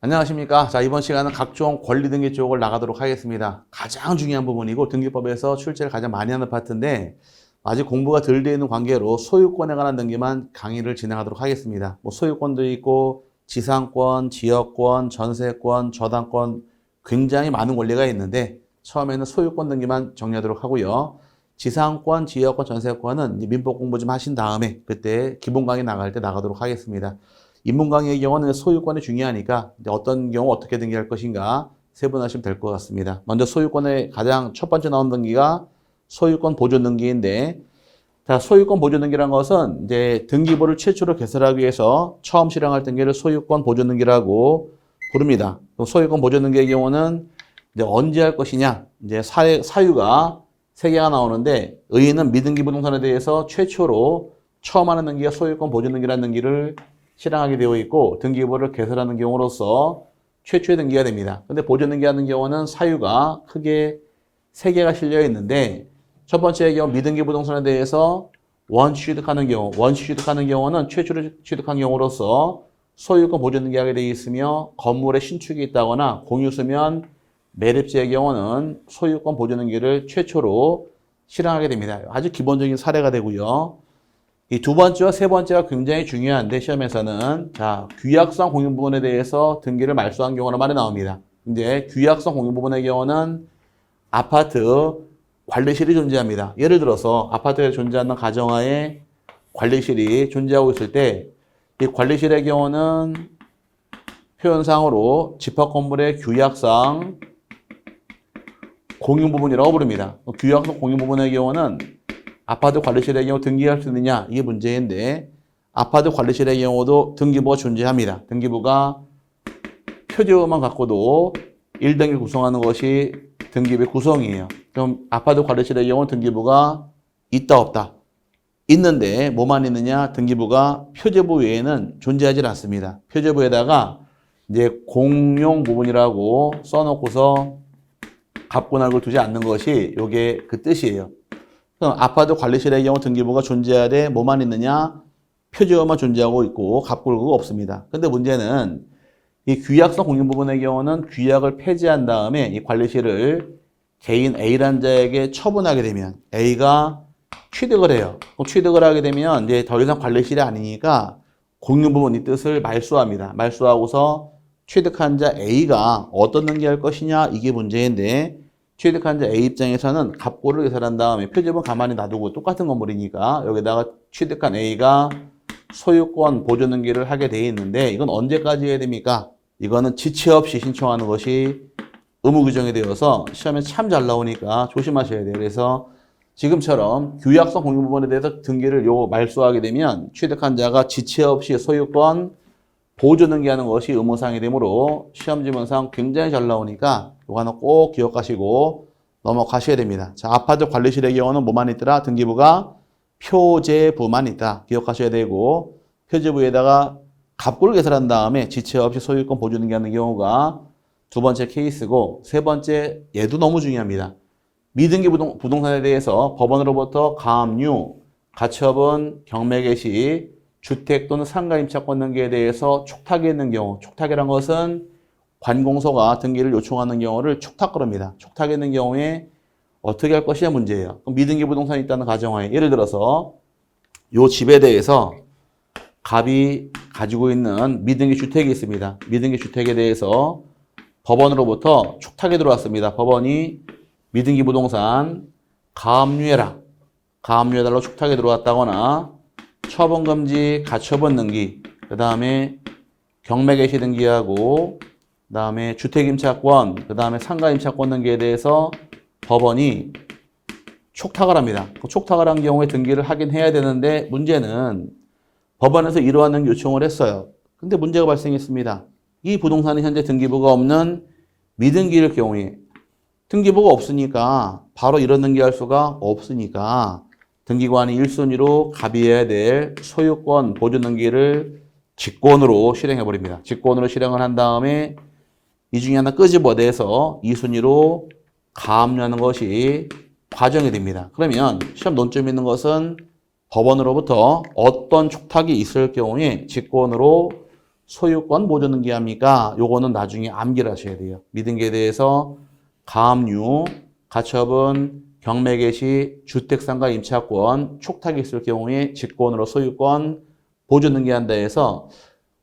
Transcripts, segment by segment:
안녕하십니까. 자, 이번 시간은 각종 권리 등기 쪽을 나가도록 하겠습니다. 가장 중요한 부분이고 등기법에서 출제를 가장 많이 하는 파트인데 아직 공부가 덜 되어 있는 관계로 소유권에 관한 등기만 강의를 진행하도록 하겠습니다. 뭐 소유권도 있고 지상권, 지역권, 전세권, 저당권 굉장히 많은 권리가 있는데 처음에는 소유권 등기만 정리하도록 하고요. 지상권, 지역권, 전세권은 민법 공부 좀 하신 다음에 그때 기본 강의 나갈 때 나가도록 하겠습니다. 인문 강의의 경우는 소유권이 중요하니까 어떤 경우 어떻게 등기할 것인가 세분하시면 될 것 같습니다. 먼저 소유권의 가장 첫 번째 나온 등기가 소유권 보존 등기인데, 자, 소유권 보존 등기란 것은 이제 등기부를 최초로 개설하기 위해서 처음 실행할 등기를 소유권 보존 등기라고 부릅니다. 소유권 보존 등기의 경우는 이제 언제 할 것이냐, 이제 사유가 세 개가 나오는데 의의는 미등기 부동산에 대해서 최초로 처음 하는 등기가 소유권 보존 등기라는 등기를 실행하게 되어 있고 등기부를 개설하는 경우로서 최초의 등기가 됩니다. 근데 보존 등기하는 경우는 사유가 크게 세 개가 실려 있는데 첫 번째의 경우 미등기 부동산에 대해서 원시 취득하는 경우는 최초로 취득한 경우로서 소유권 보존 등기하게 되어 있으며 건물의 신축이 있다거나 공유수면 매립지의 경우는 소유권 보존 등기를 최초로 실행하게 됩니다. 아주 기본적인 사례가 되고요. 이 두 번째와 세 번째가 굉장히 중요한데 시험에서는 자, 규약성 공유 부분에 대해서 등기를 말소한 경우가 많이 나옵니다. 근데 규약성 공유 부분의 경우는 아파트 관리실이 존재합니다. 예를 들어서 아파트에 존재하는 가정하에 관리실이 존재하고 있을 때 이 관리실의 경우는 표현상으로 집합 건물의 규약상 공유 부분이라고 부릅니다. 규약성 공유 부분의 경우는 아파트 관리실의 경우 등기할 수 있느냐 이게 문제인데 아파트 관리실의 경우도 등기부가 존재합니다. 등기부가 표제만 갖고도 1등기 구성하는 것이 등기부의 구성이에요. 그럼 아파트 관리실의 경우 등기부가 있다 없다? 있는데 뭐만 있느냐? 등기부가 표제부 외에는 존재하지 않습니다. 표제부에다가 이제 공용 부분이라고 써놓고서 갑분할을 두지 않는 것이 이게 그 뜻이에요. 그럼 아파트 관리실의 경우 등기부가 존재해야 돼 뭐만 있느냐? 표제어만 존재하고 있고 갑골구가 없습니다. 근데 문제는 이 규약성 공유 부분의 경우는 규약을 폐지한 다음에 이 관리실을 개인 A라는 자에게 처분하게 되면 A가 취득을 해요. 취득을 하게 되면 이제 더 이상 관리실이 아니니까 공유 부분 이 뜻을 말소합니다. 말소하고서 취득한 자 A가 어떤 등기할 것이냐 이게 문제인데 취득한 자 A 입장에서는 갑골을 계산한 다음에 표제본 가만히 놔두고 똑같은 건물이니까 여기다가 취득한 A가 소유권 보존 등기를 하게 돼 있는데 이건 언제까지 해야 됩니까? 이거는 지체 없이 신청하는 것이 의무 규정이 되어서 시험에 참 잘 나오니까 조심하셔야 돼요. 그래서 지금처럼 규약성 공유 부분에 대해서 등기를 말소하게 되면 취득한 자가 지체 없이 소유권 보존 등기하는 것이 의무사항이 되므로 시험 지문상 굉장히 잘 나오니까 이거 하나 꼭 기억하시고 넘어가셔야 됩니다. 자, 아파트 관리실의 경우는 뭐만 있더라? 등기부가 표제부만 있다. 기억하셔야 되고 표제부에다가 갑골을 계산한 다음에 지체 없이 소유권 보존 등기하는 경우가 두 번째 케이스고 세 번째 얘도 너무 중요합니다. 미등기 부동산에 대해서 법원으로부터 가압류, 가처분, 경매 개시, 주택 또는 상가 임차권 등기에 대해서 촉탁이 있는 경우, 촉탁이란 것은 관공서가 등기를 요청하는 경우를 촉탁그럽니다. 촉탁이 있는 경우에 어떻게 할 것이냐 문제예요. 그럼 미등기 부동산이 있다는 가정하에 예를 들어서 이 집에 대해서 갑이 가지고 있는 미등기 주택이 있습니다. 미등기 주택에 대해서 법원으로부터 촉탁이 들어왔습니다. 법원이 미등기 부동산 가압류해달라고 촉탁이 들어왔다거나 처분금지 가처분 등기, 그 다음에 경매 개시 등기하고 그 다음에 주택임차권, 그 다음에 상가임차권 등기에 대해서 법원이 촉탁을 합니다. 그 촉탁을 한 경우에 등기를 하긴 해야 되는데 문제는 법원에서 이러한 등기 요청을 했어요. 근데 문제가 발생했습니다. 이 부동산이 현재 등기부가 없는 미등기일 경우에 등기부가 없으니까 바로 이런 등기할 수가 없으니까 등기관이 1순위로 갑의해야 될 소유권 보존 등기를 직권으로 실행해버립니다. 직권으로 실행을 한 다음에 이 중에 하나 끄집어내서 2순위로 가압류하는 것이 과정이 됩니다. 그러면 시험 논점이 있는 것은 법원으로부터 어떤 촉탁이 있을 경우에 직권으로 소유권 보존등기합니까? 요거는 나중에 암기를 하셔야 돼요. 미등기에 대해서 가압류, 가처분, 경매개시, 주택상가 임차권, 촉탁이 있을 경우에 직권으로 소유권 보존등기한다 해서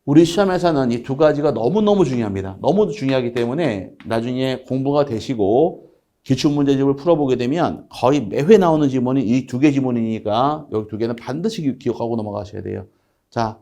우리 시험에서는 이 두 가지가 너무너무 중요합니다. 너무 중요하기 때문에 나중에 공부가 되시고 기출문제집을 풀어보게 되면 거의 매회 나오는 지문이 이 두 개 지문이니까 여기 두 개는 반드시 기억하고 넘어가셔야 돼요. 자,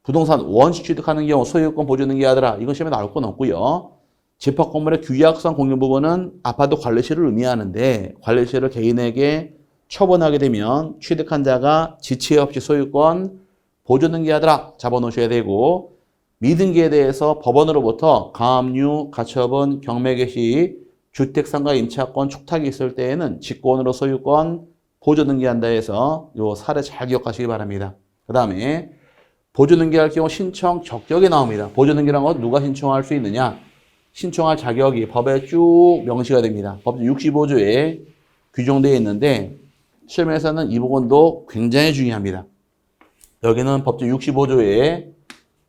부동산 원시 취득하는 경우 소유권 보존등기 하더라. 이건 시험에 나올 건 없고요. 집합 건물의 규약상 공유 부분은 아파트 관리실을 의미하는데 관리실을 개인에게 처분하게 되면 취득한 자가 지체 없이 소유권 보존등기 하더라. 잡아놓으셔야 되고 미등기에 대해서 법원으로부터 가압류, 가처분, 경매개시, 주택상가 임차권 촉탁이 있을 때에는 직권으로 소유권 보존등기한다 해서 요 사례 잘 기억하시기 바랍니다. 그 다음에 보존등기할 경우 신청 적격이 나옵니다. 보존등기란 건 누가 신청할 수 있느냐? 신청할 자격이 법에 쭉 명시가 됩니다. 법 65조에 규정되어 있는데 시험에서는 이 부분도 굉장히 중요합니다. 여기는 법제 65조에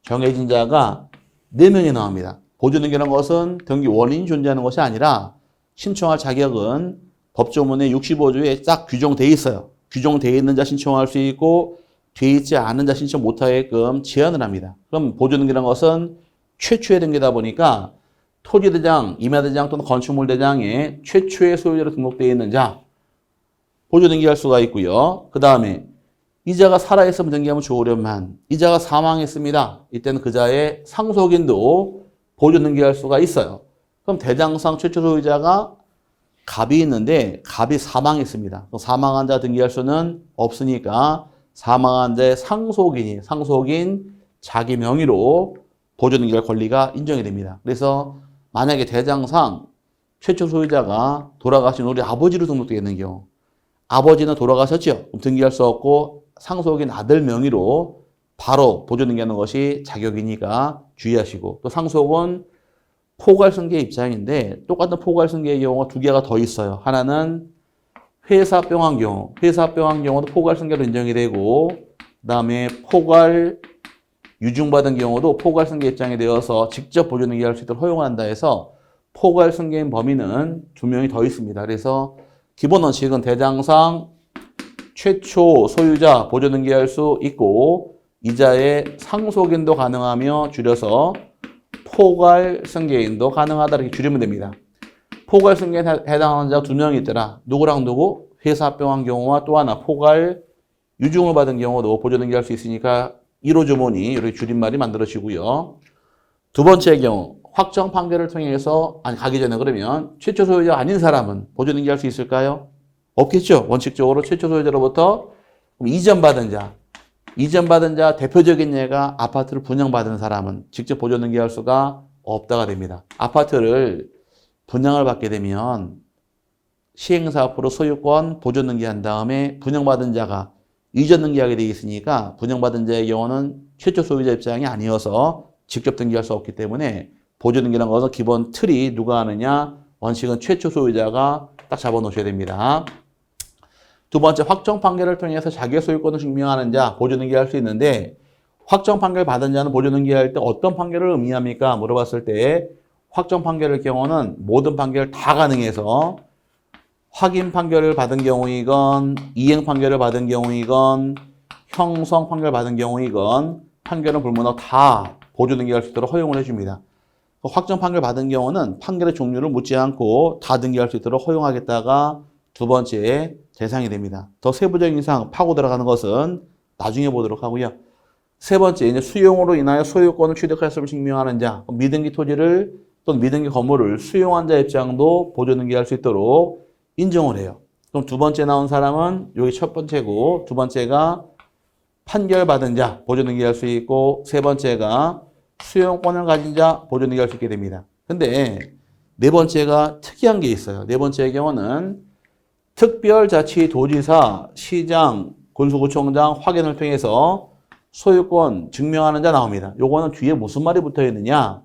정해진 자가 4명이 나옵니다. 보존등기라는 것은 등기 원인이 존재하는 것이 아니라 신청할 자격은 법조문의 65조에 딱 규정되어 있어요. 규정되어 있는 자 신청할 수 있고 되어 있지 않은 자 신청 못하게끔 제한을 합니다. 그럼 보존등기라는 것은 최초의 등기다 보니까 토지대장, 임야대장 또는 건축물대장에 최초의 소유자로 등록되어 있는 자 보존등기할 수가 있고요. 그 다음에 이자가 살아있으면 등기하면 좋으련만 이자가 사망했습니다. 이때는 그자의 상속인도 보존등기할 수가 있어요. 그럼 대장상 최초 소유자가 갑이 있는데 갑이 사망했습니다. 사망한 자 등기할 수는 없으니까 사망한 자의 상속인 자기 명의로 보존등기할 권리가 인정이 됩니다. 그래서 만약에 대장상 최초 소유자가 돌아가신 우리 아버지로 등록되어 있는 경우 아버지는 돌아가셨죠. 그럼 등기할 수 없고 상속인 아들 명의로 바로 보존등기하는 것이 자격이니까 주의하시고 또 상속은 포괄승계 입장인데 똑같은 포괄승계의 경우가 두 개가 더 있어요. 하나는 회사병한 경우, 회사병한 경우도 포괄승계로 인정이 되고 그 다음에 포괄 유증받은 경우도 포괄승계 입장이 되어서 직접 보존등기할 수 있도록 허용한다 해서 포괄승계인 범위는 2명이 더 있습니다. 그래서 기본 원칙은 대장상 최초 소유자 보존등기할 수 있고 이자의 상속인도 가능하며 줄여서 포괄승계인도 가능하다 이렇게 줄이면 됩니다. 포괄승계에 해당하는 자가 2명이 있더라. 누구랑 누구? 회사병한 경우와 또 하나 포괄 유증을 받은 경우도 보존등기할 수 있으니까 1호 주문이 이렇게 줄임말이 만들어지고요. 두 번째의 경우 확정 판결을 통해서 가기 전에 그러면 최초 소유자 아닌 사람은 보존등기할 수 있을까요? 없겠죠. 원칙적으로 최초 소유자로부터 이전받은 자 대표적인 예가 아파트를 분양받은 사람은 직접 보존등기할 수가 없다가 됩니다. 아파트를 분양을 받게 되면 시행사업으로 소유권 보존등기한 다음에 분양받은 자가 이전 등기하게 되어 있으니까 분양받은 자의 경우는 최초 소유자 입장이 아니어서 직접 등기할 수 없기 때문에 보존등기라는 것은 기본 틀이 누가 하느냐 원칙은 최초 소유자가 딱 잡아놓으셔야 됩니다. 두 번째 확정 판결을 통해서 자기의 소유권을 증명하는 자 보존등기할 수 있는데 확정 판결 받은 자는 보존등기할 때 어떤 판결을 의미합니까? 물어봤을 때 확정 판결의 경우는 모든 판결 다 가능해서 확인 판결을 받은 경우이건 이행 판결을 받은 경우이건 형성 판결 받은 경우이건 판결은 불문하고 다 보존등기할 수 있도록 허용을 해줍니다. 확정 판결 받은 경우는 판결의 종류를 묻지 않고 다 등기할 수 있도록 허용하겠다가 두 번째 대상이 됩니다. 더 세부적인 사항 파고 들어가는 것은 나중에 보도록 하고요. 세 번째 이제 수용으로 인하여 소유권을 취득했음을 증명하는 자 미등기 토지를 또는 미등기 건물을 수용한 자 입장도 보존등기할 수 있도록 인정을 해요. 그럼 두 번째 나온 사람은 여기 첫 번째고 두 번째가 판결받은 자 보존등기할 수 있고 세 번째가 수용권을 가진 자 보존등기할 수 있게 됩니다. 근데 네 번째가 특이한 게 있어요. 네 번째의 경우는 특별자치도지사, 시장, 군수구청장 확인을 통해서 소유권 증명하는 자 나옵니다. 요거는 뒤에 무슨 말이 붙어 있느냐?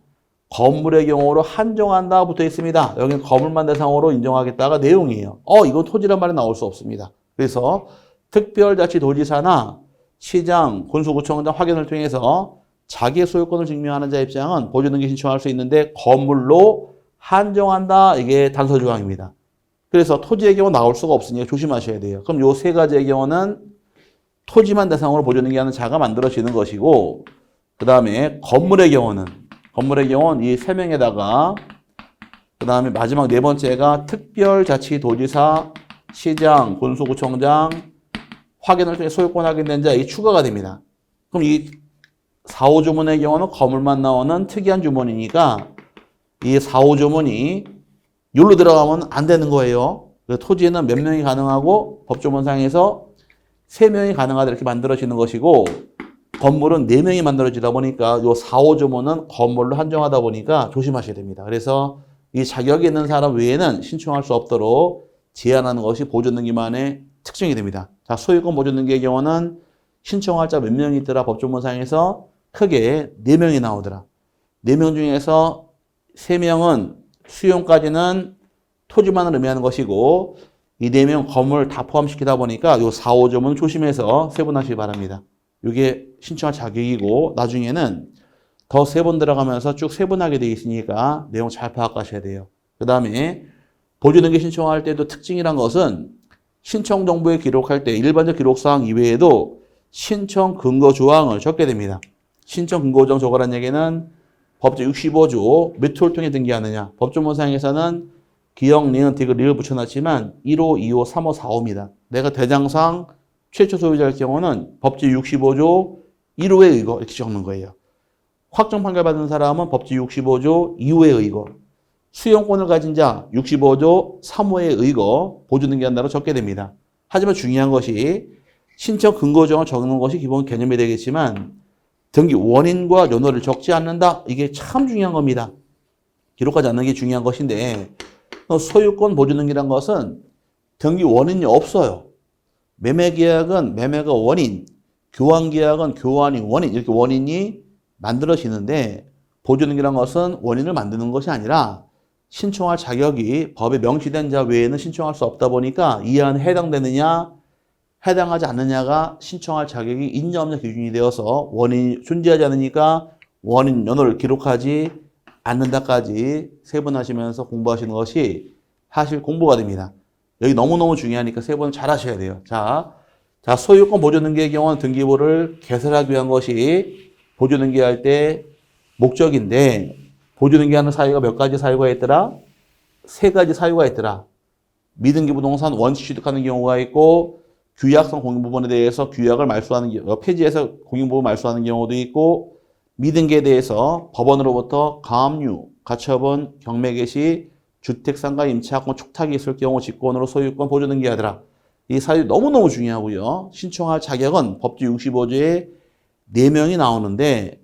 건물의 경우로 한정한다 붙어 있습니다. 여기는 건물만 대상으로 인정하겠다가 내용이에요. 이건 토지란 말이 나올 수 없습니다. 그래서 특별자치도지사나 시장, 군수구청장 확인을 통해서 자기의 소유권을 증명하는 자 입장은 보조등기 신청할 수 있는데 건물로 한정한다. 이게 단서 조항입니다. 그래서 토지의 경우 나올 수가 없으니까 조심하셔야 돼요. 그럼 요 세 가지의 경우는 토지만 대상으로 보조등기하는 자가 만들어지는 것이고, 그 다음에 건물의 경우는 이 세 명에다가, 그 다음에 마지막 네 번째가 특별자치도지사, 시장, 군수구청장, 확인을 통해 소유권 확인된 자에게 추가가 됩니다. 그럼 이 4, 5조문의 경우는 건물만 나오는 특이한 주문이니까 이 4, 5조문이 여기로 들어가면 안 되는 거예요. 토지에는 몇 명이 가능하고 법조문상에서 3명이 가능하다 이렇게 만들어지는 것이고, 건물은 4명이 만들어지다 보니까 요 4, 5조문은 건물로 한정하다 보니까 조심하셔야 됩니다. 그래서 이 자격이 있는 사람 외에는 신청할 수 없도록 제한하는 것이 보조등기만의 특징이 됩니다. 자, 소유권 보조등기의 경우는 신청할 자 몇 명이 있더라. 법조문상에서 크게 4명이 나오더라. 4명 중에서 3명은 수용까지는 토지만을 의미하는 것이고, 이 4명 건물 다 포함시키다 보니까 요 4, 5점은 조심해서 세분하시기 바랍니다. 이게 신청할 자격이고, 나중에는 더 세분 들어가면서 쭉 세분하게 되어 있으니까 내용 잘 파악하셔야 돼요. 그 다음에 보조등기 신청할 때도 특징이란 것은 신청 정보에 기록할 때 일반적 기록사항 이외에도 신청 근거 조항을 적게 됩니다. 신청 근거 조항 적으라는 얘기는 법제 65조 몇 호를 통해 등기하느냐. 법조문상에서는 기역, 니은, 디귿, 리을 붙여놨지만 1호, 2호, 3호, 4호입니다. 내가 대장상 최초 소유자일 경우는 법제 65조 1호에 의거 이렇게 적는 거예요. 확정 판결 받은 사람은 법제 65조 2호에 의거. 수용권을 가진 자 65조 3호에 의거 보조등기한다로 적게 됩니다. 하지만 중요한 것이 신청 근거 조항을 적는 것이 기본 개념이 되겠지만 등기 원인과 연호를 적지 않는다. 이게 참 중요한 겁니다. 기록하지 않는 게 중요한 것인데 소유권 보조등기란 것은 등기 원인이 없어요. 매매계약은 매매가 원인, 교환계약은 교환이 원인, 이렇게 원인이 만들어지는데 보조등기란 것은 원인을 만드는 것이 아니라 신청할 자격이 법에 명시된 자 외에는 신청할 수 없다 보니까 이 안에 해당되느냐 해당하지 않느냐가 신청할 자격이 있냐 없냐 기준이 되어서 원인이 존재하지 않으니까 원인 연호를 기록하지 않는다까지 세분하시면서 공부하시는 것이 사실 공부가 됩니다. 여기 너무너무 중요하니까 세분 잘 하셔야 돼요. 자, 소유권 보조등기의 경우는 등기부를 개설하기 위한 것이 보조등기할 때 목적인데 보조등기하는 사유가 몇 가지 사유가 있더라? 3가지 사유가 있더라. 미등기 부동산 원시 취득하는 경우가 있고 규약성 공인부분에 대해서 규약을 말소하는 폐지해서 공인부분 말소하는 경우도 있고 미등기에 대해서 법원으로부터 가압류, 가처분, 경매 개시, 주택상가 임차권 촉탁이 있을 경우 직권으로 소유권 보조등기하더라. 이 사유 너무너무 중요하고요. 신청할 자격은 법제 65조에 4명이 나오는데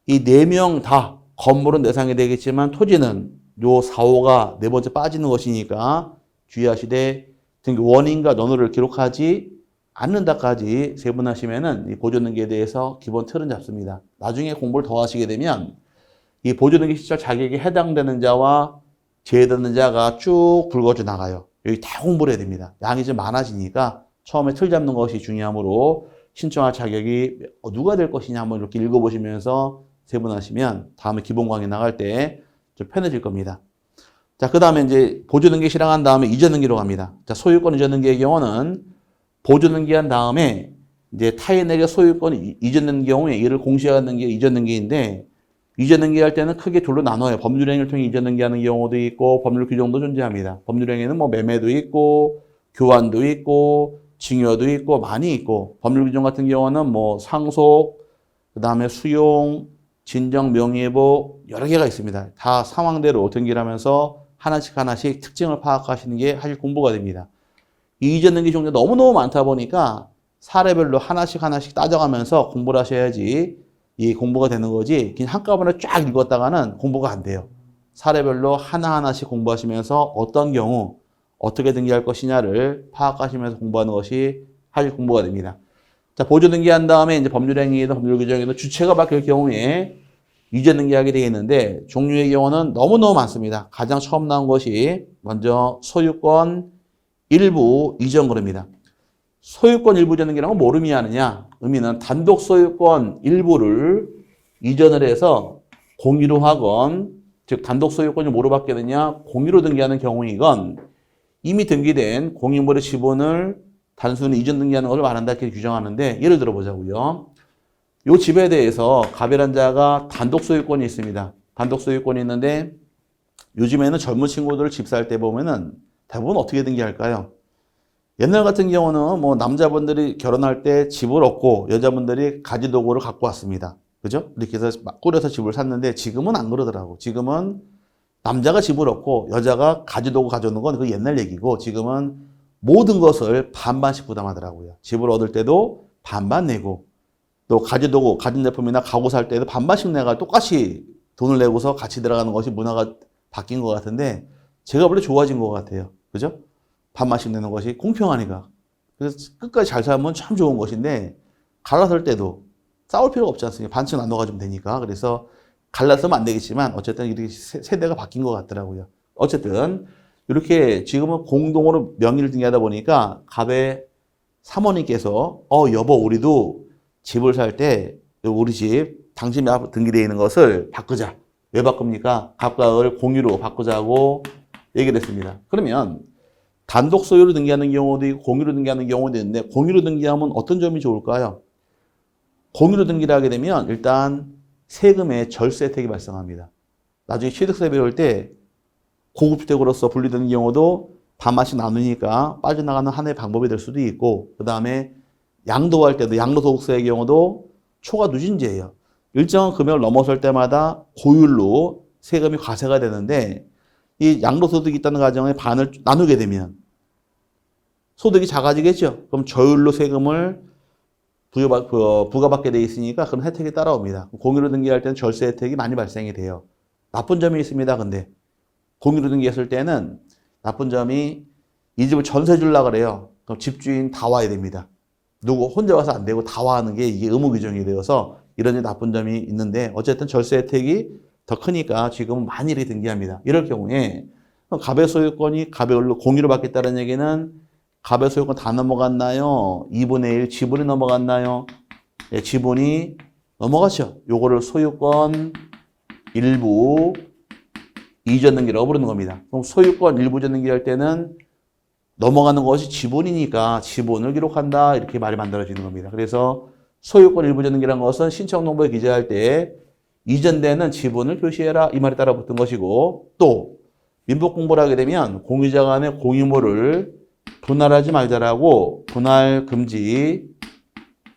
이 4명 다 건물은 대상이 되겠지만 토지는 요 4, 5가 네 번째 빠지는 것이니까 주의하시되 등기 원인과 연호를 기록하지 않는다까지 세분하시면은 이 보조등기에 대해서 기본 틀은 잡습니다. 나중에 공부를 더 하시게 되면 이 보조등기 시절 자격에 해당되는 자와 제외되는 자가 쭉 굵어져 나가요. 여기 다 공부를 해야 됩니다. 양이 좀 많아지니까 처음에 틀 잡는 것이 중요하므로 신청할 자격이 누가 될 것이냐 한번 이렇게 읽어보시면서 세분하시면 다음에 기본 강의 나갈 때 좀 편해질 겁니다. 자, 그 다음에 이제 보조등기 실행한 다음에 이전등기로 갑니다. 자, 소유권 이전등기의 경우는 보조등기한 다음에 이제 타인에게 소유권이 이전된 경우에 이를 공시하는 게 이전등기인데 이전등기할 때는 크게 둘로 나눠요. 법률행위를 통해 이전등기하는 경우도 있고 법률 규정도 존재합니다. 법률행위는 뭐 매매도 있고 교환도 있고 증여도 있고 많이 있고 법률 규정 같은 경우는 뭐 상속, 그 다음에 수용, 진정, 명예보 여러 개가 있습니다. 다 상황대로 등기를 하면서 하나씩 특징을 파악하시는 게 사실 공부가 됩니다. 이 이전등기 종류가 너무너무 많다 보니까 사례별로 하나씩 따져가면서 공부를 하셔야지 이 공부가 되는 거지 그냥 한꺼번에 쫙 읽었다가는 공부가 안 돼요. 사례별로 하나씩 공부하시면서 어떤 경우 어떻게 등기할 것이냐를 파악하시면서 공부하는 것이 사실 공부가 됩니다. 자, 보조등기한 다음에 이제 법률행위에도 법률 규정에도 주체가 바뀔 경우에 이전등기하게 되어 있는데 종류의 경우는 너무너무 많습니다. 가장 처음 나온 것이 먼저 소유권 일부 이전 그럽니다. 소유권 일부 이전등기라는 건 뭘 의미하느냐? 의미는 단독 소유권 일부를 이전을 해서 공유로 하건, 즉 단독 소유권이 뭐로 바뀌느냐, 공유로 등기하는 경우이건 이미 등기된 공유물의 지분을 단순히 이전 등기하는 것을 말한다 이렇게 규정하는데, 예를 들어 보자고요. 이 집에 대해서 갑이란 자가 단독 소유권이 있습니다. 단독 소유권이 있는데 요즘에는 젊은 친구들 집 살 때 보면은 대부분 어떻게 등기할까요? 옛날 같은 경우는 뭐 남자분들이 결혼할 때 집을 얻고 여자분들이 가지도구를 갖고 왔습니다. 그죠? 이렇게 해서 막 꾸려서 집을 샀는데 지금은 안 그러더라고. 지금은 남자가 집을 얻고 여자가 가지도구 가져오는 건 그 옛날 얘기고, 지금은 모든 것을 반반씩 부담하더라고요. 집을 얻을 때도 반반 내고, 또 가지도구, 가전제품이나 가구 살 때도 반반씩 내가 똑같이 돈을 내고서 같이 들어가는 것이 문화가 바뀐 것 같은데, 제가 원래 좋아진 것 같아요. 그죠? 반반씩 내는 것이 공평하니까. 그래서 끝까지 잘 살면 참 좋은 것인데, 갈라설 때도 싸울 필요가 없지 않습니까? 반씩 나눠 가지면 되니까. 그래서 갈라서면 안 되겠지만 어쨌든 이렇게 세대가 바뀐 것 같더라고요. 어쨌든 이렇게 지금은 공동으로 명의를 등기하다 보니까 갑의 사모님께서 여보, 우리도 집을 살 때 우리 집 당신이 등기되어 있는 것을 바꾸자. 왜 바꿉니까? 갑과 을 공유로 바꾸자고 얘기를 했습니다. 그러면 단독 소유로 등기하는 경우도 있고 공유로 등기하는 경우도 있는데, 공유로 등기하면 어떤 점이 좋을까요? 공유로 등기를 하게 되면 일단 세금의 절세 혜택이 발생합니다. 나중에 취득세 배울 때 고급주택으로서 분리되는 경우도 반반씩 나누니까 빠져나가는 하나의 방법이 될 수도 있고, 그 다음에 양도할 때도 양도소득세의 경우도 초과 누진제예요. 일정한 금액을 넘어설 때마다 고율로 세금이 과세가 되는데, 이 양도소득이 있다는 가정에 반을 나누게 되면 소득이 작아지겠죠. 그럼 저율로 세금을 부과받게 돼 있으니까 그런 혜택이 따라옵니다. 공유로 등기할 때는 절세 혜택이 많이 발생이 돼요. 나쁜 점이 있습니다. 근데 공유로 등기했을 때는 나쁜 점이 이 집을 전세 주려고 그래요. 그럼 집주인 다 와야 됩니다. 누구 혼자 와서 안 되고 다 와하는 게 이게 의무 규정이 되어서 이런 나쁜 점이 있는데, 어쨌든 절세 혜택이 더 크니까 지금은 많이 이렇게 등기합니다. 이럴 경우에 갑의 소유권이 갑의 을로 공유로 받겠다는 얘기는 갑의 소유권 다 넘어갔나요? 2분의 1 지분이 넘어갔나요? 네, 지분이 넘어갔죠. 요거를 소유권 일부 이전 등기라고 부르는 겁니다. 그럼 소유권 일부 이전 등기할 때는 넘어가는 것이 지분이니까 지분을 기록한다, 이렇게 말이 만들어지는 겁니다. 그래서 소유권 일부 이전 등기라는 것은 신청농부에 기재할 때 이전되는 지분을 표시해라, 이 말에 따라 붙은 것이고, 또 민법 공부를 하게 되면 공유자 간의 공유물을 분할하지 말자라고 분할 금지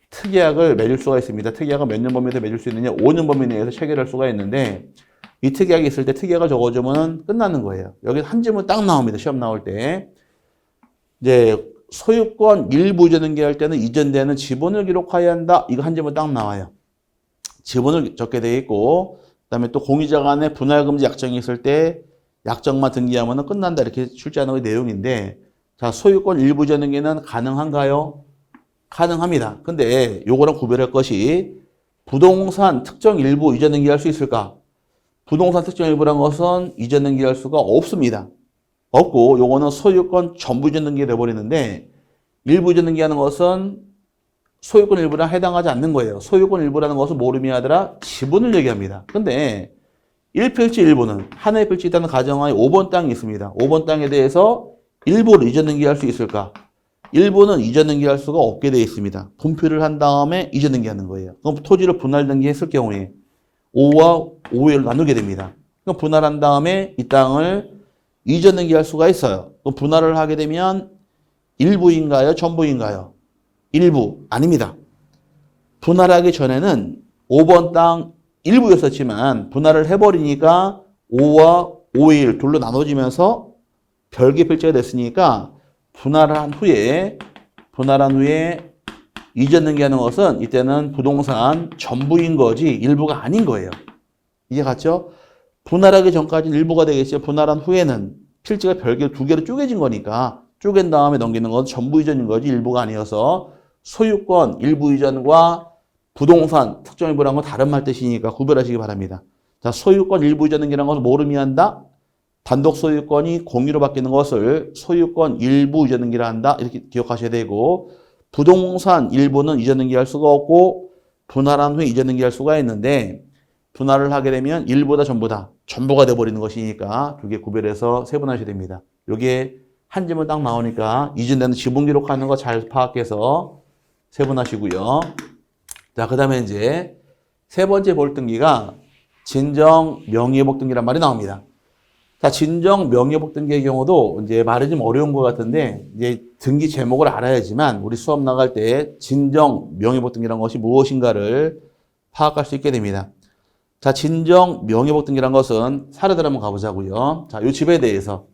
특약을 맺을 수가 있습니다. 특약은 몇 년 범위 내에서 맺을 수 있느냐? 5년 범위 내에서 체결할 수가 있는데, 이 특약이 있을 때 특약을 적어주면 끝나는 거예요. 여기 한 지문 딱 나옵니다. 시험 나올 때. 이제 소유권 일부 이전 등기할 때는 이전되는 지분을 기록해야 한다. 이거 한 지문 딱 나와요. 지분을 적게 되어 있고, 그다음에 또 공유자 간의 분할 금지 약정이 있을 때 약정만 등기하면 끝난다, 이렇게 출제하는 내용인데, 자, 소유권 일부 이전 등기는 가능한가요? 가능합니다. 근데 요거랑 구별할 것이 부동산 특정 일부 이전 등기할 수 있을까? 부동산 특정 일부란 것은 이전 등기할 수가 없습니다. 없고, 요거는 소유권 전부 이전 등기가 돼버리는데, 일부 이전 등기하는 것은 소유권 일부랑 해당하지 않는 거예요. 소유권 일부라는 것은 뭘 의미하더라? 지분을 얘기합니다. 근데 1필지 일부는 하나의 필지 있다는 가정하에 5번 땅이 있습니다. 5번 땅에 대해서 일부를 이전 등기할 수 있을까? 일부는 이전 등기할 수가 없게 되어 있습니다. 분표를 한 다음에 이전 등기하는 거예요. 그럼 토지를 분할 등기했을 경우에 5와 5를 나누게 됩니다. 그럼 분할한 다음에 이 땅을 이전 등기할 수가 있어요. 그럼 분할을 하게 되면 일부인가요? 전부인가요? 일부. 아닙니다. 분할하기 전에는 5번 땅 일부였었지만 분할을 해버리니까 5와 5의 1 둘로 나눠지면서 별개 필지가 됐으니까 분할한 후에 이전 등기하는 것은 이때는 부동산 전부인 거지 일부가 아닌 거예요. 이해 갔죠? 분할하기 전까지는 일부가 되겠죠. 분할한 후에는 필지가 별개 두 개로 쪼개진 거니까 쪼갠 다음에 넘기는 건 전부 이전인 거지 일부가 아니어서 소유권 일부 이전과 부동산 특정 일부라는 건 다른 말 뜻이니까 구별하시기 바랍니다. 자, 소유권 일부 이전 등기라는 것을 뭐로 의미한다? 단독 소유권이 공유로 바뀌는 것을 소유권 일부 이전 등기라 한다. 이렇게 기억하셔야 되고, 부동산 일부는 이전 등기할 수가 없고 분할한 후에 이전 등기할 수가 있는데, 분할을 하게 되면 1보다 전부다. 전부가 돼버리는 것이니까 두 개 구별해서 세분하셔야 됩니다. 요게 한 지문 딱 나오니까 이전되는 지분 기록하는 거 잘 파악해서 세분하시고요. 자, 그 다음에 이제 세 번째 볼 등기가 진정 명의회복 등기란 말이 나옵니다. 자, 진정 명의회복 등기의 경우도 이제 말이 좀 어려운 것 같은데 이제 등기 제목을 알아야지만 우리 수업 나갈 때 진정 명의회복 등기란 것이 무엇인가를 파악할 수 있게 됩니다. 자, 진정 명의회복 등기란 것은 사례들 한번 가보자고요. 자, 이 집에 대해서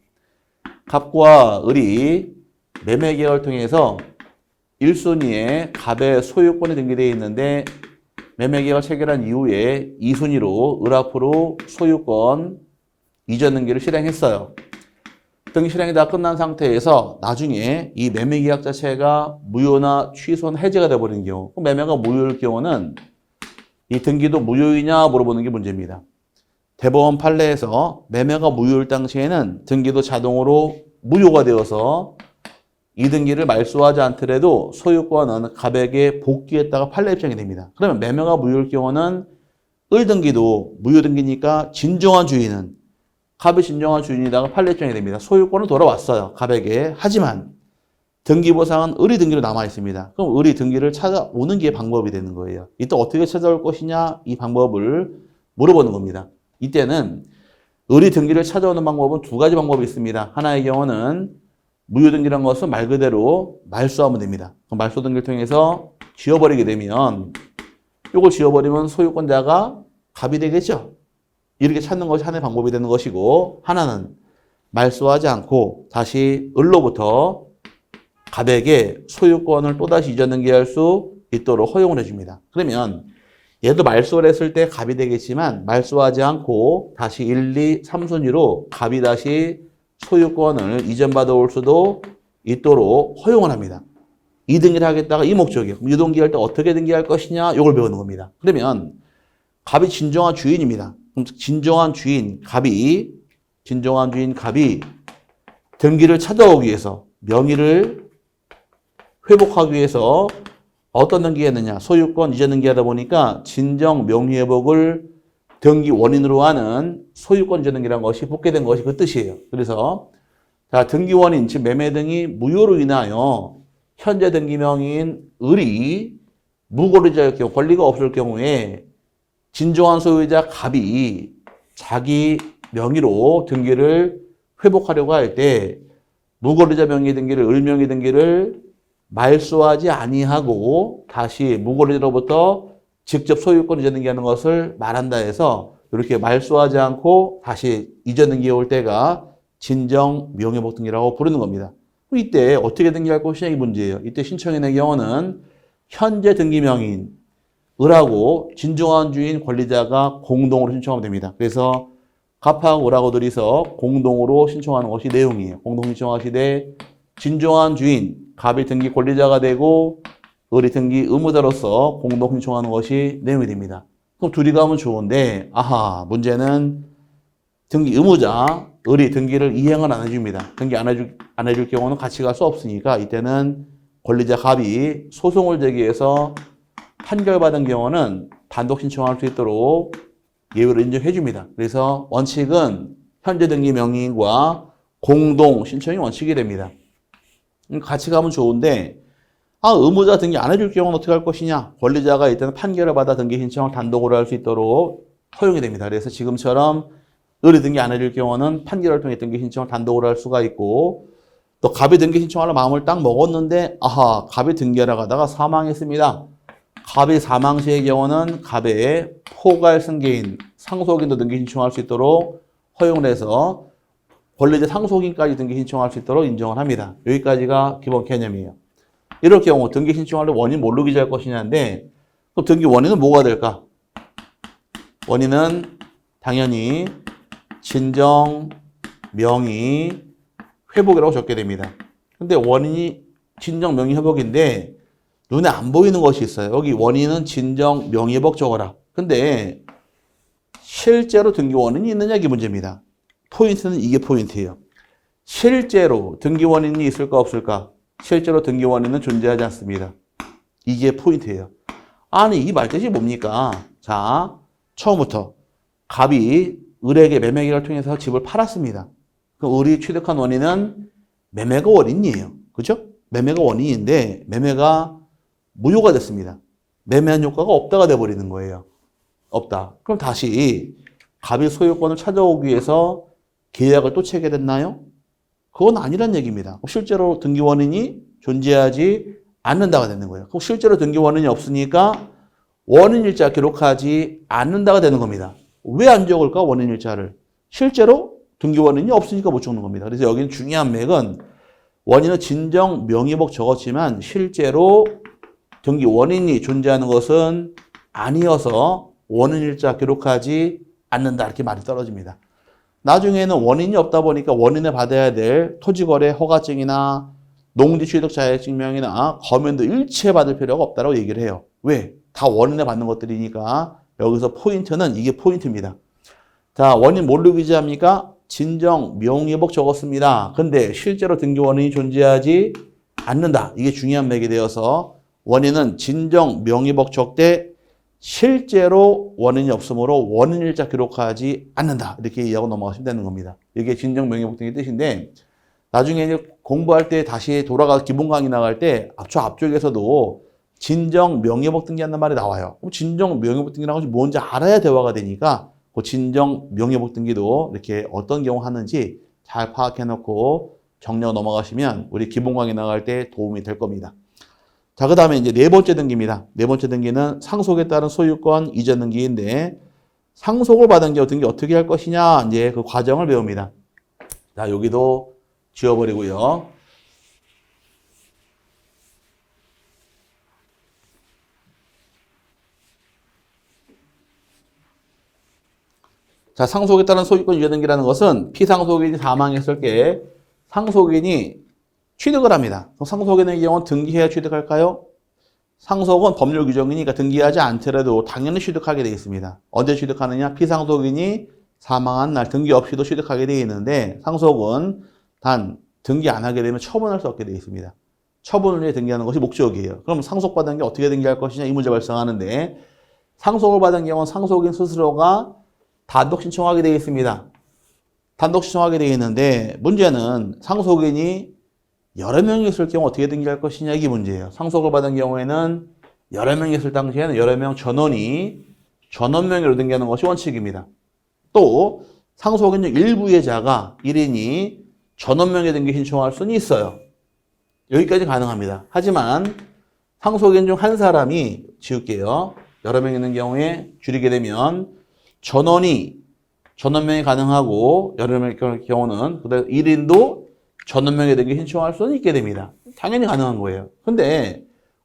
갑과 을이 매매 계약을 통해서 1순위에 갑의 소유권이 등기되어 있는데 매매 계약을 체결한 이후에 2순위로 을 앞으로 소유권 이전 등기를 실행했어요. 등기 실행이 다 끝난 상태에서 나중에 이 매매 계약 자체가 무효나 취소나 해제가 되어버린 경우, 매매가 무효일 경우는 이 등기도 무효이냐 물어보는 게 문제입니다. 대법원 판례에서 매매가 무효일 당시에는 등기도 자동으로 무효가 되어서 이 등기를 말소하지 않더라도 소유권은 갑에게 복귀했다가 판례 입장이 됩니다. 그러면 매매가 무효일 경우는 을 등기도 무효 등기니까 진정한 주인은 갑이 진정한 주인이다가 판례 입장이 됩니다. 소유권은 돌아왔어요. 갑에게. 하지만 등기보상은 을이 등기로 남아 있습니다. 그럼 을이 등기를 찾아오는 게 방법이 되는 거예요. 이때 어떻게 찾아올 것이냐 이 방법을 물어보는 겁니다. 이때는 을이 등기를 찾아오는 방법은 두 가지 방법이 있습니다. 하나의 경우는 무효 등기란 것은 말 그대로 말소하면 됩니다. 그럼 말소 등기를 통해서 지워버리게 되면 이걸 지워버리면 소유권자가 갑이 되겠죠. 이렇게 찾는 것이 하나의 방법이 되는 것이고 하나는 말소하지 않고 다시 을로부터 갑에게 소유권을 또다시 이전 등기할 수 있도록 허용을 해줍니다. 그러면 얘도 말소를 했을 때 갑이 되겠지만 말소하지 않고 다시 1, 2, 3순위로 갑이 다시 소유권을 이전받아 올 수도 있도록 허용을 합니다. 이 등기를 하겠다가 이 목적이에요. 그럼 이 등기할 때 어떻게 등기할 것이냐 이걸 배우는 겁니다. 그러면 갑이 진정한 주인입니다. 그럼 진정한 주인 갑이 등기를 찾아오기 위해서 명의를 회복하기 위해서 어떤 등기했느냐 소유권 이전 등기하다 보니까 진정 명의회복을 등기 원인으로 하는 소유권 이전 등기라는 것이 복귀된 것이 그 뜻이에요. 그래서 자, 등기 원인 즉 매매 등이 무효로 인하여 현재 등기 명의인 을이 무권리자일 경우 권리가 없을 경우에 진정한 소유자 갑이 자기 명의로 등기를 회복하려고 할 때 무권리자 명의 등기를 을 명의 등기를 말소하지 아니하고 다시 무권리자로부터 직접 소유권 이전 등기하는 것을 말한다 해서 이렇게 말소하지 않고 다시 이전 등기해 올 때가 진정 명의회복 등기라고 부르는 겁니다. 이때 어떻게 등기할 것이냐 이 문제예요. 이때 신청인의 경우는 현재 등기 명의인 을하고 진정한 주인 권리자가 공동으로 신청하면 됩니다. 그래서 갑하고 을하고 둘이서 공동으로 신청하는 것이 내용이에요. 공동 신청하시되 진정한 주인 갑이 등기 권리자가 되고 을이 등기 의무자로서 공동 신청하는 것이 내용이 됩니다. 그럼 둘이 가면 좋은데 문제는 등기 의무자 을이 등기를 이행을 안 해줍니다. 등기 안 해줄 경우는 같이 갈 수 없으니까 이때는 권리자 갑이 소송을 제기해서 판결받은 경우는 단독 신청할 수 있도록 예외를 인정해 줍니다. 그래서 원칙은 현재 등기 명의인과 공동 신청이 원칙이 됩니다. 같이 가면 좋은데 의무자 등기 안 해줄 경우는 어떻게 할 것이냐. 권리자가 이때는 판결을 받아 등기 신청을 단독으로 할 수 있도록 허용이 됩니다. 그래서 지금처럼 을이 등기 안 해줄 경우는 판결을 통해 등기 신청을 단독으로 할 수가 있고 또 갑이 등기 신청하려 마음을 딱 먹었는데 갑이 등기하러 가다가 사망했습니다. 갑이 사망 시의 경우는 갑의 포괄 승계인 상속인도 등기 신청할 수 있도록 허용을 해서 권리자 상속인까지 등기 신청할 수 있도록 인정을 합니다. 여기까지가 기본 개념이에요. 이럴 경우 등기 신청하려 원인 뭘로 기재할 것이냐인데 그럼 등기 원인은 뭐가 될까? 원인은 당연히 진정 명의 회복이라고 적게 됩니다. 근데 원인이 진정 명의 회복인데 눈에 안 보이는 것이 있어요. 여기 원인은 진정 명의 회복 적어라. 근데 실제로 등기 원인이 있느냐 이게 문제입니다. 포인트는 이게 포인트예요. 실제로 등기 원인이 있을까 없을까? 실제로 등기 원인은 존재하지 않습니다. 이게 포인트예요. 아니 이 말뜻이 뭡니까? 자, 처음부터 갑이 을에게 매매 계약을 통해서 집을 팔았습니다. 그 을이 취득한 원인은 매매가 원인이에요. 그죠? 매매가 원인인데 매매가 무효가 됐습니다. 매매한 효과가 없다가 돼버리는 거예요. 없다. 그럼 다시 갑이 소유권을 찾아오기 위해서 계약을 또 체결했나요? 그건 아니란 얘기입니다. 실제로 등기 원인이 존재하지 않는다가 되는 거예요. 그럼 실제로 등기 원인이 없으니까 원인일자 기록하지 않는다가 되는 겁니다. 왜 안 적을까? 원인일자를. 실제로 등기 원인이 없으니까 못 적는 겁니다. 그래서 여기는 중요한 맥은 원인은 진정 명의복 적었지만 실제로 등기 원인이 존재하는 것은 아니어서 원인일자 기록하지 않는다. 이렇게 말이 떨어집니다. 나중에는 원인이 없다 보니까 원인을 받아야 될 토지거래 허가증이나 농지 취득 자격증명이나 검연도 일체 받을 필요가 없다고 얘기를 해요. 왜? 다 원인을 받는 것들이니까 여기서 포인트는 이게 포인트입니다. 자, 원인 뭘로 기재합니까? 진정 명의복 적었습니다. 근데 실제로 등기 원인이 존재하지 않는다. 이게 중요한 맥이 되어서 원인은 진정 명의복 적되 실제로 원인이 없으므로 원인일자 기록하지 않는다. 이렇게 이해하고 넘어가시면 되는 겁니다. 이게 진정 명의복 등의 뜻인데 나중에 이제 공부할 때 다시 돌아가서 기본 강의 나갈 때 앞쪽에서도 진정 명의복 등기한다는 말이 나와요. 그럼 진정 명의복 등기라는 것이 뭔지 알아야 대화가 되니까 그 진정 명의복 등기도 이렇게 어떤 경우 하는지 잘 파악해 놓고 정리하고 넘어가시면 우리 기본 강의 나갈 때 도움이 될 겁니다. 자, 그 다음에 이제 네 번째 등기입니다. 네 번째 등기는 상속에 따른 소유권 이전 등기인데 상속을 받은 경우 등기 어떻게 할 것이냐 이제 그 과정을 배웁니다. 자, 여기도 지워버리고요. 자, 상속에 따른 소유권 이전 등기라는 것은 피상속인이 사망했을 때 상속인이 취득을 합니다. 상속인의 경우는 등기해야 취득할까요? 상속은 법률 규정이니까 등기하지 않더라도 당연히 취득하게 되어 있습니다. 언제 취득하느냐? 피상속인이 사망한 날 등기 없이도 취득하게 되어 있는데 상속은 단 등기 안 하게 되면 처분할 수 없게 되어 있습니다. 처분을 위해 등기하는 것이 목적이에요. 그럼 상속받은 게 어떻게 등기할 것이냐? 이 문제 발생하는데 상속을 받은 경우는 상속인 스스로가 단독 신청하게 되어 있습니다. 단독 신청하게 되어 있는데 문제는 상속인이 여러 명이 있을 경우 어떻게 등기할 것이냐 이게 문제예요. 상속을 받은 경우에는 여러 명이 있을 당시에는 여러 명 전원이 전원 명의로 등기하는 것이 원칙입니다. 또 상속인 중 일부의자가 1인이 전원 명의 등기 신청할 수는 있어요. 여기까지 가능합니다. 하지만 상속인 중 한 사람이 지울게요. 여러 명 있는 경우에 줄이게 되면 전원이 전원명이 가능하고 여러 명의 경우는 1인도 전원명의 등기 신청할 수는 있게 됩니다. 당연히 가능한 거예요. 근데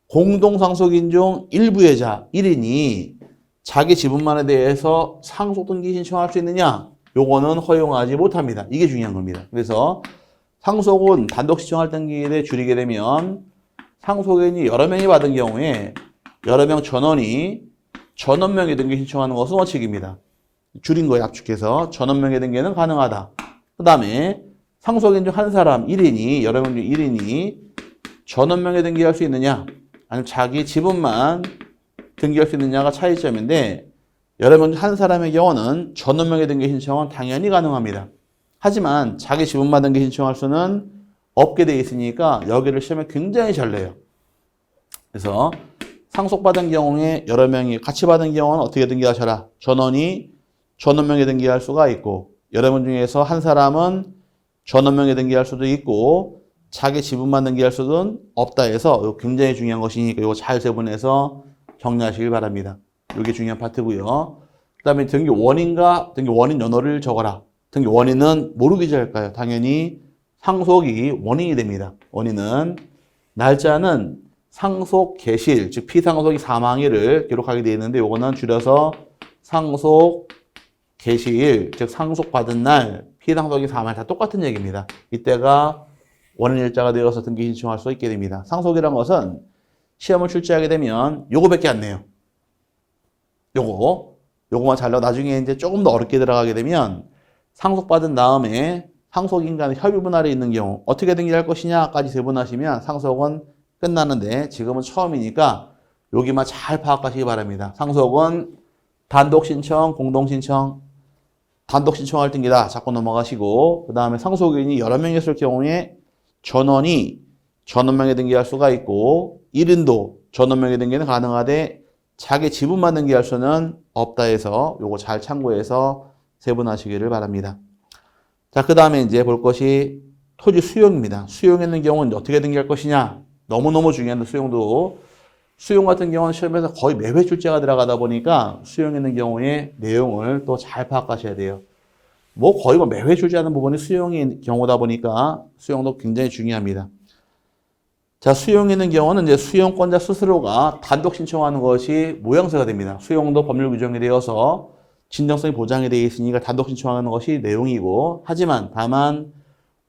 공동상속인 중 일부의자 1인이 자기 지분만에 대해서 상속등기 신청할 수 있느냐? 요거는 허용하지 못합니다. 이게 중요한 겁니다. 그래서 상속은 단독 신청할 등기에 대해 줄이게 되면 상속인이 여러 명이 받은 경우에 여러 명 전원이 전원명의 등기 신청하는 것은 원칙입니다. 줄인 거예요. 압축해서 전원명의 등기는 가능하다. 그 다음에 상속인 중 한 사람 1인이 여러 명 중 1인이 전원명의 등기할 수 있느냐 아니면 자기 지분만 등기할 수 있느냐가 차이점인데 여러 명 중 한 사람의 경우는 전원명의 등기 신청은 당연히 가능합니다. 하지만 자기 지분만 등기 신청할 수는 없게 되어 있으니까 여기를 시험에 굉장히 잘 내요. 그래서 상속받은 경우에 여러 명이 같이 받은 경우는 어떻게 등기하셔라. 전원이 전원명의 등기할 수가 있고 여러 명 중에서 한 사람은 전원명의 등기할 수도 있고 자기 지분만 등기할 수는 없다 해서 이거 굉장히 중요한 것이니까 이거 잘 세분해서 정리하시길 바랍니다. 이게 중요한 파트고요. 그 다음에 등기 원인과 등기 원인 연호를 적어라. 등기 원인은 뭐로 기재할까요? 당연히 상속이 원인이 됩니다. 원인은 날짜는 상속 개시일, 즉 피상속이 사망일을 기록하게 되어 있는데 이거는 줄여서 상속 개시일, 즉 상속받은 날, 피상속이 사망일 다 똑같은 얘기입니다. 이때가 원인일자가 되어서 등기 신청할 수 있게 됩니다. 상속이란 것은 시험을 출제하게 되면 요거밖에 안 내요. 요거만 잘 나와. 나중에 이제 조금 더 어렵게 들어가게 되면 상속받은 다음에 상속인 간의 협의 분할이 있는 경우 어떻게 등기할 것이냐까지 세분하시면 상속은 끝나는데 지금은 처음이니까 여기만 잘 파악하시기 바랍니다. 상속은 단독 신청, 공동 신청, 단독 신청할 등기다. 자꾸 넘어가시고 그 다음에 상속인이 여러 명이었을 경우에 전원이 전원명에 등기할 수가 있고 1인도 전원명에 등기는 가능하되 자기 지분만 등기할 수는 없다 해서 요거 잘 참고해서 세분하시기를 바랍니다. 자, 그 다음에 이제 볼 것이 토지 수용입니다. 수용했는 경우는 어떻게 등기할 것이냐. 너무너무 중요한 수용도. 수용 같은 경우는 시험에서 거의 매회 출제가 들어가다 보니까 수용했는 경우에 내용을 또 잘 파악하셔야 돼요. 뭐 거의 매회 출제하는 부분이 수용의 경우다 보니까 수용도 굉장히 중요합니다. 자, 수용했는 경우는 이제 수용권자 스스로가 단독 신청하는 것이 모양새가 됩니다. 수용도 법률 규정이 되어서 진정성이 보장이 되어 있으니까 단독 신청하는 것이 내용이고, 하지만 다만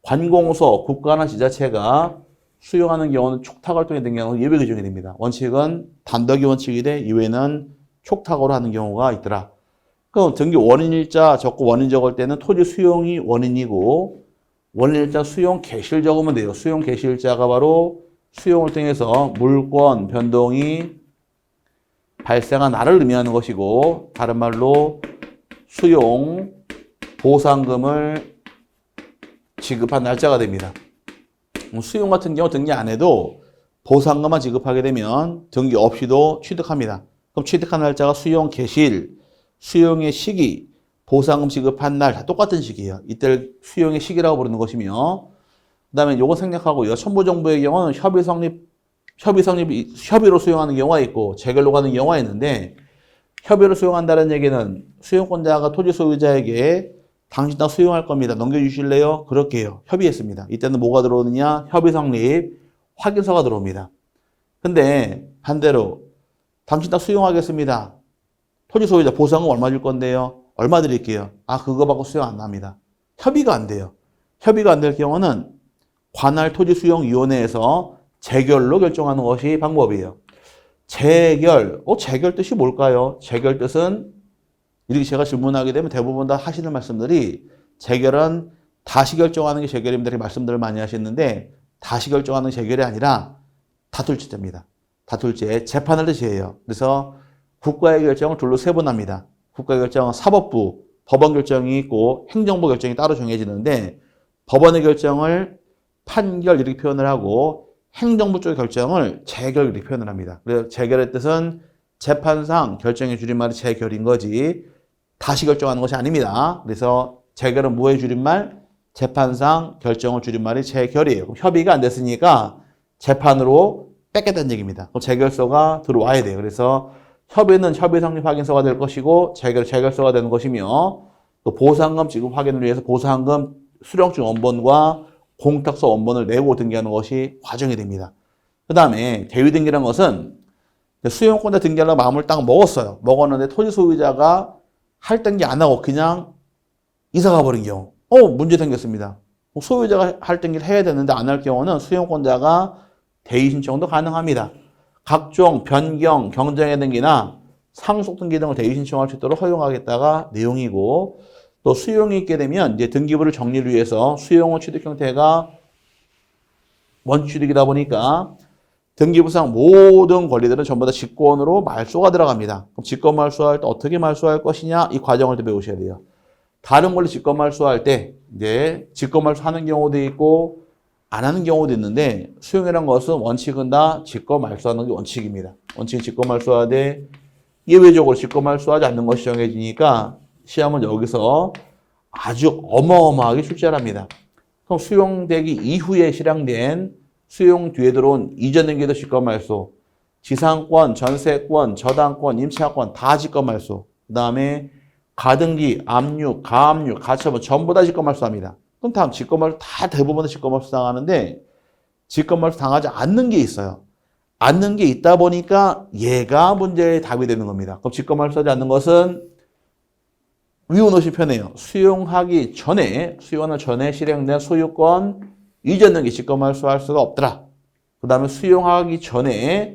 관공서, 국가나 지자체가 수용하는 경우는 촉탁활동에 등기하는 예외 규정이 됩니다. 원칙은 단독이 원칙이 돼 이외에는 촉탁으로 하는 경우가 있더라. 그럼 등기 원인일자 적고 원인 적을 때는 토지 수용이 원인이고 원인일자 수용 개시를 적으면 돼요. 수용 개시일자가 바로 수용을 통해서 물권 변동이 발생한 날을 의미하는 것이고, 다른 말로 수용 보상금을 지급한 날짜가 됩니다. 수용 같은 경우 등기 안 해도 보상금만 지급하게 되면 등기 없이도 취득합니다. 그럼 취득한 날짜가 수용 개시일, 수용의 시기, 보상금 지급한 날 다 똑같은 시기예요. 이때를 수용의 시기라고 부르는 것이며, 그 다음에 요거 생략하고요. 첨부정부의 경우는 협의로 수용하는 경우가 있고 재결로 가는 경우가 있는데, 협의로 수용한다는 얘기는 수용권자가 토지 소유자에게 당신 다 수용할 겁니다. 넘겨주실래요? 그렇게 해요. 협의했습니다. 이때는 뭐가 들어오느냐? 협의 성립, 확인서가 들어옵니다. 근데 반대로 당신 다 수용하겠습니다. 토지 소유자 보상금 얼마 줄 건데요? 얼마 드릴게요. 아, 그거 받고 수용 안 합니다. 협의가 안 돼요. 협의가 안 될 경우는 관할 토지수용위원회에서 재결로 결정하는 것이 방법이에요. 재결, 재결 뜻이 뭘까요? 재결 뜻은 이렇게 제가 질문하게 되면 대부분 다 하시는 말씀들이 재결은 다시 결정하는 게 재결입니다. 이렇게 말씀들을 많이 하시는데, 다시 결정하는 재결이 아니라 다툴죄입니다. 다툴죄, 재판을 뜻이에요. 그래서 국가의 결정을 둘로 세분합니다. 국가의 결정은 사법부, 법원 결정이 있고 행정부 결정이 따로 정해지는데, 법원의 결정을 판결 이렇게 표현을 하고 행정부 쪽의 결정을 재결 이렇게 표현을 합니다. 그래서 재결의 뜻은 재판상 결정의 줄임말이 재결인 거지 다시 결정하는 것이 아닙니다. 그래서 재결은 뭐의 줄임말? 재판상 결정을 줄임말이 재결이에요. 그럼 협의가 안 됐으니까 재판으로 뺏겠다는 얘기입니다. 그럼 재결서가 들어와야 돼요. 그래서 협의는 협의 성립 확인서가 될 것이고 재결서가 되는 것이며, 또 보상금 지급 확인을 위해서 보상금 수령증 원본과 공탁서 원본을 내고 등기하는 것이 과정이 됩니다. 그 다음에 대위등기라는 것은 수용권자 등기하려고 마음을 딱 먹었어요. 먹었는데 토지 소유자가 할 등기 안 하고 그냥 이사 가버린 경우, 문제 생겼습니다. 소유자가 할 등기를 해야 되는데 안 할 경우는 수용권자가 대위 신청도 가능합니다. 각종 변경, 경정의 등기나 상속 등기 등을 대위 신청할 수 있도록 허용하겠다가 내용이고, 또 수용이 있게 되면 이제 등기부를 정리를 위해서 수용은 취득 형태가 원칙 취득이다 보니까 등기부상 모든 권리들은 전부 다 직권으로 말소가 들어갑니다. 그럼 직권 말소할 때 어떻게 말소할 것이냐, 이 과정을 또 배우셔야 돼요. 다른 권리 직권 말소할 때 이제 직권 말소하는 경우도 있고 안 하는 경우도 있는데, 수용이라는 것은 원칙은 다 직권 말소하는 게 원칙입니다. 원칙은 직권 말소하되 예외적으로 직권 말소하지 않는 것이 정해지니까 시험은 여기서 아주 어마어마하게 출제를 합니다. 그럼 수용되기 이후에 실행된 수용 뒤에 들어온 이전 등기도 직권 말소, 지상권, 전세권, 저당권, 임차권 다 직권 말소, 그 다음에 가등기, 압류, 가압류, 가처분 전부 다 직권 말소합니다. 그럼 다음 직권 말소 다 대부분 직권 말소 당하는데, 직권 말소 당하지 않는 게 있어요. 않는 게 있다 보니까 얘가 문제의 답이 되는 겁니다. 그럼 직권 말소하지 않는 것은 위헌없이 편해요. 수용하기 전에, 수용하는 전에 실행된 소유권 이전 등기 직권 말소할 수가 없더라. 그 다음에 수용하기 전에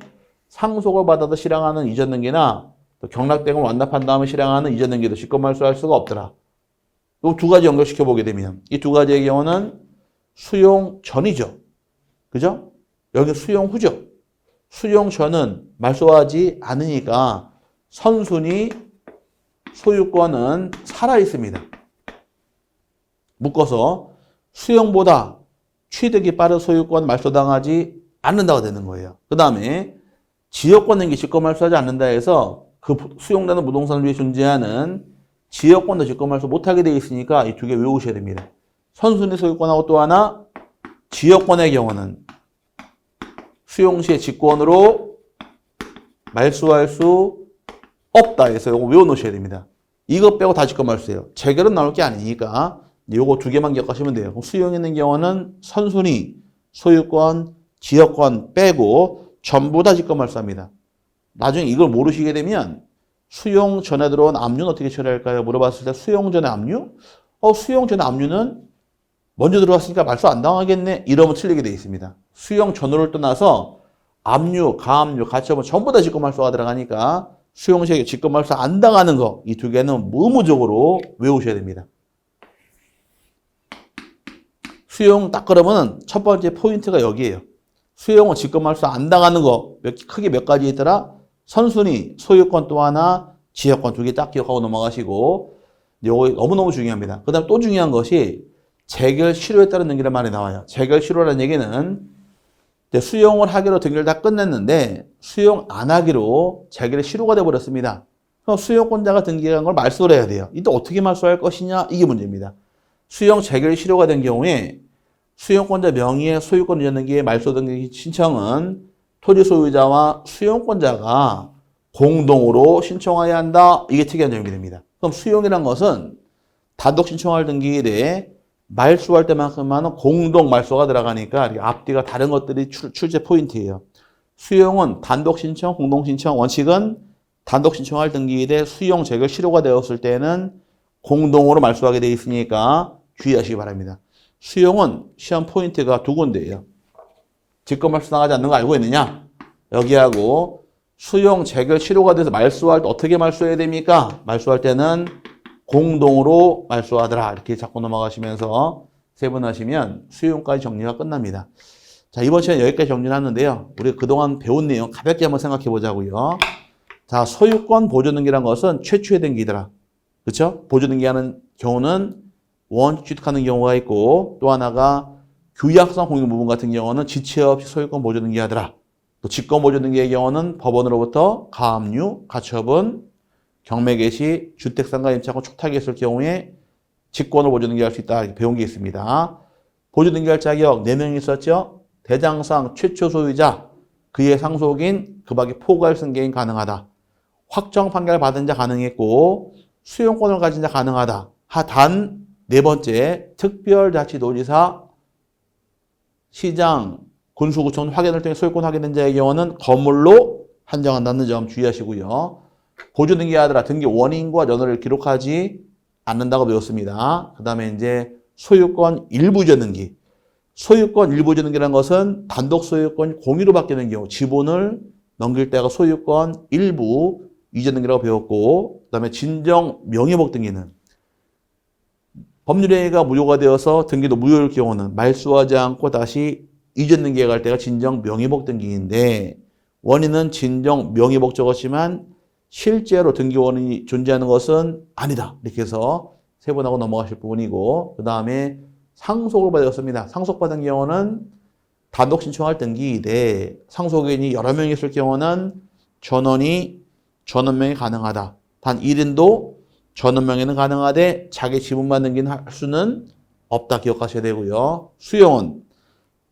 상속을 받아서 실행하는 이전 등기나 또 경락대금을 완납한 다음에 실행하는 이전 등기도 직권 말소할 수가 없더라. 이 두 가지 연결시켜 보게 되면 이 두 가지의 경우는 수용 전이죠. 그죠? 여기 수용 후죠. 수용 전은 말소하지 않으니까 선순위 소유권은 살아있습니다. 묶어서 수용보다 취득이 빠른 소유권 말소당하지 않는다고 되는 거예요. 그 다음에 지역권 등기 직권 말소하지 않는다 해서 그 수용되는 부동산을 위해 존재하는 지역권도 직권 말소 못하게 되어 있으니까 이 두 개 외우셔야 됩니다. 선순위 소유권하고 또 하나 지역권의 경우는 수용 시에 직권으로 말소할 수 없다 해서 이거 외워놓으셔야 됩니다. 이거 빼고 다 직권 말소예요. 재결은 나올 게 아니니까 요거 두 개만 기억하시면 돼요. 수용 있는 경우는 선순위, 소유권, 지역권 빼고 전부 다 직권 말소합니다. 나중에 이걸 모르시게 되면 수용 전에 들어온 압류는 어떻게 처리할까요? 물어봤을 때 수용 전에 압류? 수용 전에 압류는 먼저 들어왔으니까 말소 안 당하겠네? 이러면 틀리게 되어 있습니다. 수용 전후를 떠나서 압류, 가압류, 가처분 전부 다 직권 말소가 들어가니까 수용 시에 직권 말소 안 당하는 거 이 두 개는 의무적으로 외우셔야 됩니다. 수용 딱 그러면 첫 번째 포인트가 여기에요. 수용은 직권 말소 안 당하는 거 크게 몇 가지 있더라? 선순위, 소유권 또 하나, 지역권 두 개 딱 기억하고 넘어가시고 이거 너무너무 중요합니다. 그 다음 또 중요한 것이 재결 실효에 따른 등기란 말이 나와요. 재결 실효라는 얘기는 수용을 하기로 등기를 다 끝냈는데 수용 안 하기로 재결이 실효가 돼버렸습니다. 그럼 수용권자가 등기한 걸 말소를 해야 돼요. 이때 어떻게 말소할 것이냐? 이게 문제입니다. 수용 재결이 실효가 된 경우에 수용권자 명의의 소유권 이전 등기의 말소 등기 신청은 토지 소유자와 수용권자가 공동으로 신청해야 한다. 이게 특이한 점이 됩니다. 그럼 수용이란 것은 단독 신청할 등기에 대해 말소할 때만큼만 공동 말소가 들어가니까 앞뒤가 다른 것들이 출제 포인트예요. 수용은 단독 신청, 공동 신청 원칙은 단독 신청할 등기에 대해 수용 재결 실효가 되었을 때는 공동으로 말소하게 되어 있으니까 주의하시기 바랍니다. 수용은 시험 포인트가 두 군데예요. 직권 말소 당하지 않는 거 알고 있느냐? 여기하고 수용 재결 실효가 돼서 말소할 때 어떻게 말소해야 됩니까? 말소할 때는 공동으로 말소하더라. 이렇게 잡고 넘어가시면서 세분하시면 수용까지 정리가 끝납니다. 자, 이번 시간 여기까지 정리를 하는데요. 우리가 그동안 배운 내용 가볍게 한번 생각해 보자고요. 자, 소유권 보존등기란 것은 최초의 등기더라. 그렇죠? 보존등기하는 경우는 원칙 취득하는 경우가 있고 또 하나가 규약상 공유 부분 같은 경우는 지체 없이 소유권 보존등기하더라. 또 직권 보존등기의 경우는 법원으로부터 가압류, 가처분, 경매 개시, 주택상가 임차권 촉탁이 있을 경우에 직권을 보존등기할 수 있다. 이렇게 배운 게 있습니다. 보존등기할 자격 4명이 있었죠. 대장상 최초 소유자, 그의 상속인, 그 밖에 포괄 승계인 가능하다. 확정 판결 받은 자 가능했고 수용권을 가진 자 가능하다. 단 네 번째, 특별자치도지사, 시장, 군수구청 확인을 통해 소유권 확인된 자의 경우는 거물로 한정한다는 점 주의하시고요. 보존등기하더라 등기 원인과 연호를 기록하지 않는다고 배웠습니다. 그 다음에 이제 소유권 일부 이전 등기. 소유권 일부 이전 등기라는 것은 단독 소유권 공유로 바뀌는 경우 지분을 넘길 때가 소유권 일부 이전 등기라고 배웠고 그 다음에 진정 명의복 등기는 법률행위가 무효가 되어서 등기도 무효일 경우는 말소하지 않고 다시 이전 등기에 갈 때가 진정 명의복 등기인데 원인은 진정 명의복 적었지만 실제로 등기 원인이 존재하는 것은 아니다. 이렇게 해서 세분하고 넘어가실 부분이고 그 다음에 상속을 받았습니다. 상속받은 경우는 단독 신청할 등기이되 상속인이 여러 명이 있을 경우는 전원명이 가능하다. 단 1인도 전원명에는 가능하되 자기 지분만 등기는 할 수는 없다. 기억하셔야 되고요. 수용은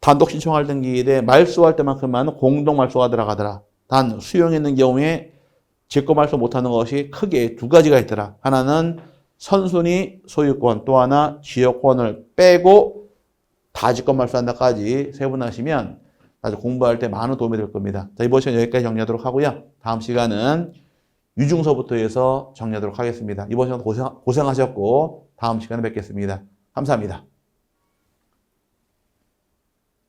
단독 신청할 등기에 말소할 때만큼만 공동 말소가 들어가더라. 단 수용에 있는 경우에 직권 말소 못하는 것이 크게 두 가지가 있더라. 하나는 선순위 소유권 또 하나 지역권을 빼고 다 직권 말소한다까지 세분하시면 아주 공부할 때 많은 도움이 될 겁니다. 자, 이번 시간 여기까지 정리하도록 하고요. 다음 시간은 유중서부터 해서 정리하도록 하겠습니다. 이번 시간 고생하셨고 다음 시간에 뵙겠습니다. 감사합니다.